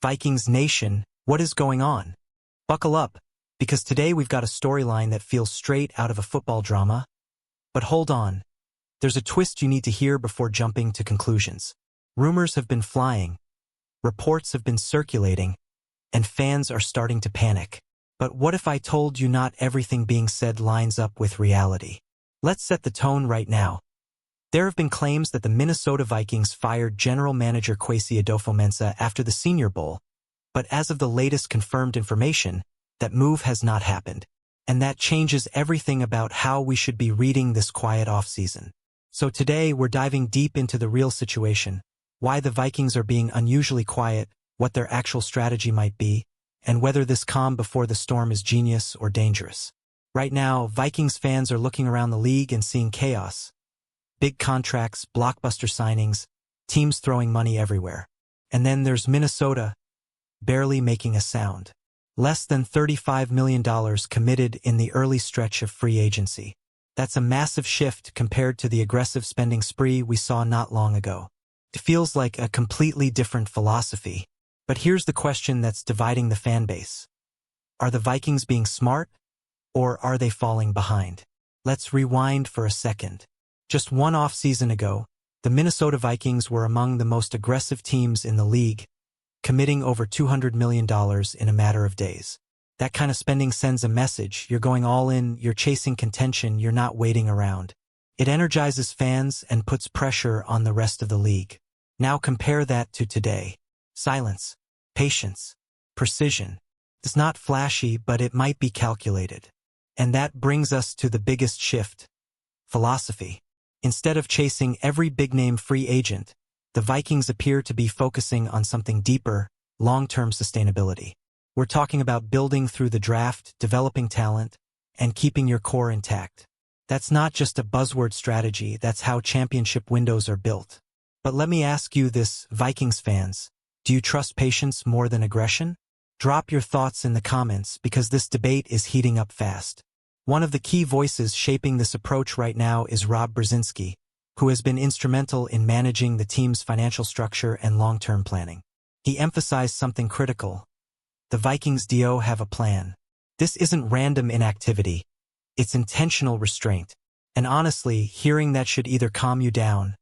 Vikings Nation, what is going on? Buckle up, because today we've got a storyline that feels straight out of a football drama. But hold on, there's a twist you need to hear before jumping to conclusions. Rumors have been flying, reports have been circulating, and fans are starting to panic. But what if I told you not everything being said lines up with reality? Let's set the tone right now. There have been claims that the Minnesota Vikings fired general manager Kwesi Adofo-Mensah after the Senior Bowl, but as of the latest confirmed information, that move has not happened. And that changes everything about how we should be reading this quiet offseason. So today we're diving deep into the real situation, why the Vikings are being unusually quiet, what their actual strategy might be, and whether this calm before the storm is genius or dangerous. Right now, Vikings fans are looking around the league and seeing chaos. Big contracts, blockbuster signings, teams throwing money everywhere. And then there's Minnesota, barely making a sound. Less than $35 million committed in the early stretch of free agency. That's a massive shift compared to the aggressive spending spree we saw not long ago. It feels like a completely different philosophy. But here's the question that's dividing the fan base. Are the Vikings being smart, or are they falling behind? Let's rewind for a second. Just one off-season ago, the Minnesota Vikings were among the most aggressive teams in the league, committing over $200 million in a matter of days. That kind of spending sends a message. You're going all in, you're chasing contention, you're not waiting around. It energizes fans and puts pressure on the rest of the league. Now compare that to today. Silence, patience, precision. It's not flashy, but it might be calculated. And that brings us to the biggest shift. Philosophy. Instead of chasing every big-name free agent, the Vikings appear to be focusing on something deeper, long-term sustainability. We're talking about building through the draft, developing talent, and keeping your core intact. That's not just a buzzword strategy, that's how championship windows are built. But let me ask you this, Vikings fans, do you trust patience more than aggression? Drop your thoughts in the comments because this debate is heating up fast. One of the key voices shaping this approach right now is Rob Brzezinski, who has been instrumental in managing the team's financial structure and long-term planning. He emphasized something critical. The Vikings DO have a plan. This isn't random inactivity. It's intentional restraint. And honestly, hearing that should either calm you down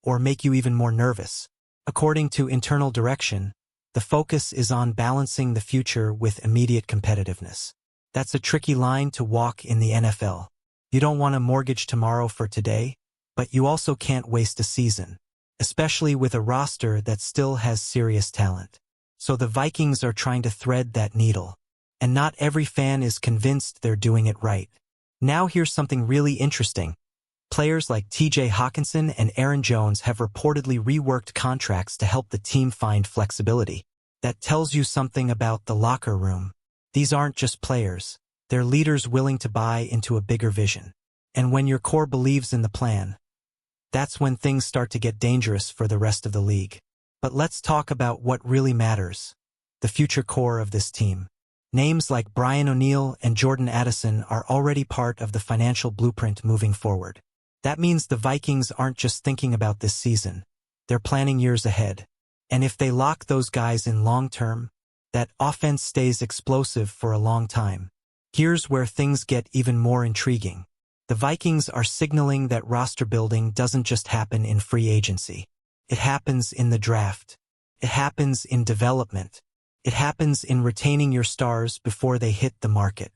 or make you even more nervous. According to internal direction, the focus is on balancing the future with immediate competitiveness. That's a tricky line to walk in the NFL. You don't want to mortgage tomorrow for today, but you also can't waste a season, especially with a roster that still has serious talent. So the Vikings are trying to thread that needle. And not every fan is convinced they're doing it right. Now here's something really interesting. Players like TJ Hawkinson and Aaron Jones have reportedly reworked contracts to help the team find flexibility. That tells you something about the locker room. These aren't just players, they're leaders willing to buy into a bigger vision. And when your core believes in the plan, that's when things start to get dangerous for the rest of the league. But let's talk about what really matters, the future core of this team. Names like Brian O'Neill and Jordan Addison are already part of the financial blueprint moving forward. That means the Vikings aren't just thinking about this season, they're planning years ahead. And if they lock those guys in long-term, that offense stays explosive for a long time. Here's where things get even more intriguing. The Vikings are signaling that roster building doesn't just happen in free agency. It happens in the draft. It happens in development. It happens in retaining your stars before they hit the market.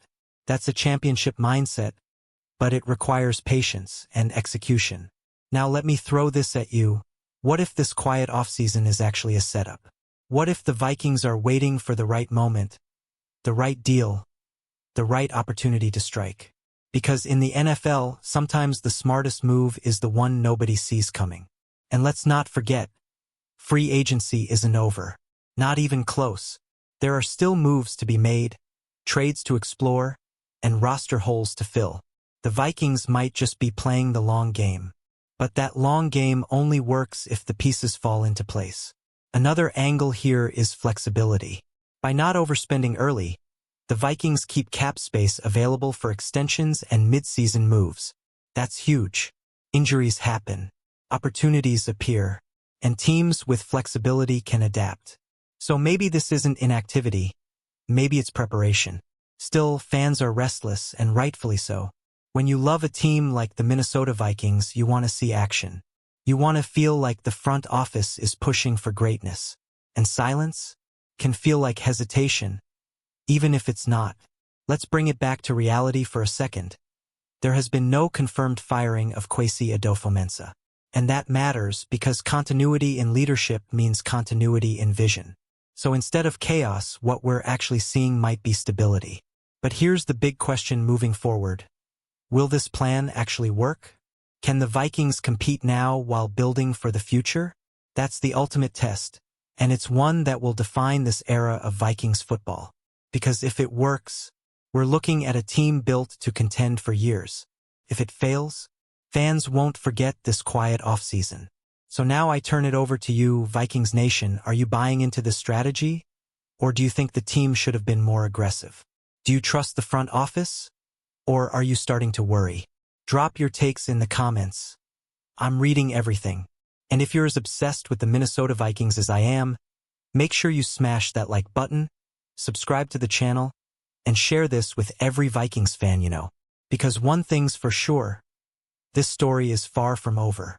That's a championship mindset, but it requires patience and execution. Now let me throw this at you. What if this quiet offseason is actually a setup? What if the Vikings are waiting for the right moment, the right deal, the right opportunity to strike? Because in the NFL, sometimes the smartest move is the one nobody sees coming. And let's not forget, free agency isn't over. Not even close. There are still moves to be made, trades to explore, and roster holes to fill. The Vikings might just be playing the long game. But that long game only works if the pieces fall into place. Another angle here is flexibility. By not overspending early, the Vikings keep cap space available for extensions and mid-season moves. That's huge. Injuries happen, opportunities appear, and teams with flexibility can adapt. So maybe this isn't inactivity, maybe it's preparation. Still, fans are restless, and rightfully so. When you love a team like the Minnesota Vikings, you want to see action. You want to feel like the front office is pushing for greatness. And silence can feel like hesitation, even if it's not. Let's bring it back to reality for a second. There has been no confirmed firing of Kwesi Adofo-Mensah. And that matters because continuity in leadership means continuity in vision. So instead of chaos, what we're actually seeing might be stability. But here's the big question moving forward. Will this plan actually work? Can the Vikings compete now while building for the future? That's the ultimate test, and it's one that will define this era of Vikings football. Because if it works, we're looking at a team built to contend for years. If it fails, fans won't forget this quiet offseason. So now I turn it over to you, Vikings Nation. Are you buying into this strategy? Or do you think the team should have been more aggressive? Do you trust the front office? Or are you starting to worry? Drop your takes in the comments. I'm reading everything. And if you're as obsessed with the Minnesota Vikings as I am, make sure you smash that like button, subscribe to the channel, and share this with every Vikings fan you know. Because one thing's for sure, this story is far from over.